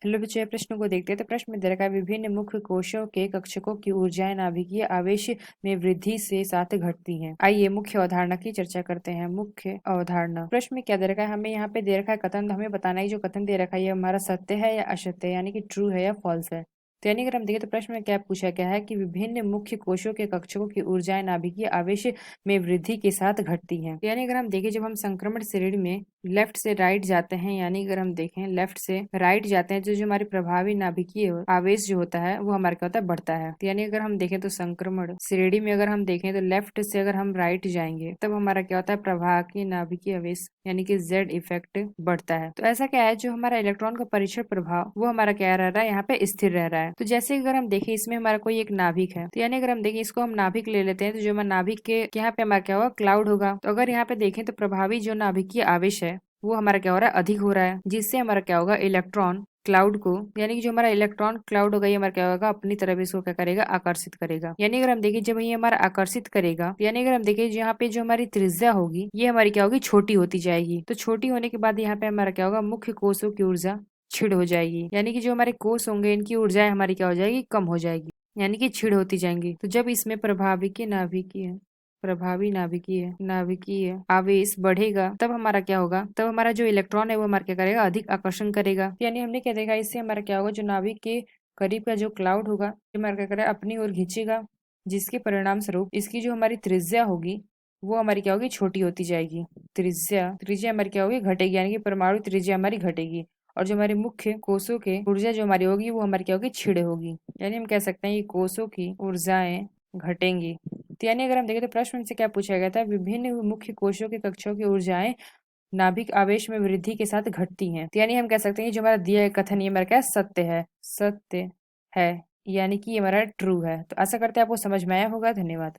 Hello बच्चों, प्रश्नों को देखते हैं। तो प्रश्न में दे रखा है विभिन्न मुख्य कोशों के कक्षकों की ऊर्जाएं नाभिकीय आवेश में वृद्धि से साथ घटती हैं। आइए मुख्य अवधारणा की चर्चा करते हैं। मुख्य अवधारणा प्रश्न में क्या दे रखा है, हमें यहाँ पे दे रखा है कथन। तो हमें बताना है जो कथन दे रखा है ये हमारा सत्य है या असत्य है, यानी कि ट्रू है या फॉल्स है। तो यानी अगर हम देखें तो प्रश्न में क्या पूछा गया है कि विभिन्न मुख्य कोशों के कक्षकों की ऊर्जाएं नाभिकीय आवेश में वृद्धि के साथ घटती हैं। यानी अगर हम देखें जब हम संक्रमण श्रेणी में लेफ्ट से राइट जाते हैं, यानी अगर हम देखें लेफ्ट से राइट जाते हैं तो जो हमारी प्रभावी नाभिकीय आवेश जो होता है वो हमारा क्या होता है, बढ़ता है। तो यानी अगर हम देखें तो संक्रमण श्रेणी में अगर हम देखें तो लेफ्ट से अगर हम राइट जाएंगे तब हमारा क्या होता है, प्रभावी नाभिकीय आवेश यानी कि जेड इफेक्ट बढ़ता है। तो ऐसा क्या है, जो हमारा इलेक्ट्रॉन का परीक्षण प्रभाव वो हमारा क्या रह रहा है, यहाँ पे स्थिर रह रहा है। तो जैसे अगर हम देखें इसमें हमारा कोई एक नाभिक है, तो यानी अगर हम देखें इसको हम नाभिक ले लेते हैं, तो जो हमारा नाभिक के यहाँ पे हमारा क्या होगा, क्लाउड होगा। तो अगर यहाँ पे देखें तो प्रभावी जो नाभिकीय आवेश है वो हमारा क्या हो रहा है, अधिक हो रहा है, जिससे हमारा क्या होगा, इलेक्ट्रॉन क्लाउड को, यानी कि जो हमारा इलेक्ट्रॉन क्लाउड होगा ये हमारा क्या होगा, अपनी तरफ इसको क्या करेगा, आकर्षित करेगा। यानी अगर हम देखिए जब ये हमारा आकर्षित करेगा, यानी अगर हम देखिए यहाँ पे जो हमारी त्रिज्या होगी ये हमारी क्या होगी, छोटी होती जाएगी। तो छोटी होने के बाद यहाँ पे हमारा क्या होगा, मुख्य कोशों की ऊर्जा छिड़ हो जाएगी। यानी कि जो हमारे कोष होंगे इनकी ऊर्जाएं हमारी क्या हो जाएगी, कम हो जाएगी, यानी कि छिड़ होती जाएंगी। तो जब इसमें प्रभावी नाभिकीय आवेश बढ़ेगा तब हमारा क्या होगा, तब हमारा जो इलेक्ट्रॉन है वो हमारा क्या करेगा, अधिक आकर्षण करेगा। यानी हमने क्या देखा, इससे हमारा क्या होगा, जो नाभिक के करीब का जो क्लाउड होगा ये हमारा क्या करेगा, अपनी ओर खींचेगा, जिसके परिणाम स्वरूप इसकी जो हमारी त्रिज्या होगी वो हमारी क्या होगी, छोटी होती जाएगी। त्रिज्या हमारी क्या होगी, घटेगी, यानी कि परमाणु त्रिज्या हमारी घटेगी। और जो हमारे मुख्य कोषों के ऊर्जा जो हमारी होगी वो हमारी क्या होगी, छिड़ होगी। यानी हम कह सकते हैं कि कोषों की ऊर्जाएं घटेंगी। तो यानी अगर हम देखें तो प्रश्न से क्या पूछा गया था, विभिन्न मुख्य कोशों के कक्षों की ऊर्जाएं नाभिक आवेश में वृद्धि के साथ घटती हैं। तो यानी हम कह सकते हैं कि जो हमारा दिया गया कथन ये हमारा क्या सत्य है, यानी कि ये हमारा ट्रू है। तो आशा करते हैं आपको समझ में आया होगा। धन्यवाद।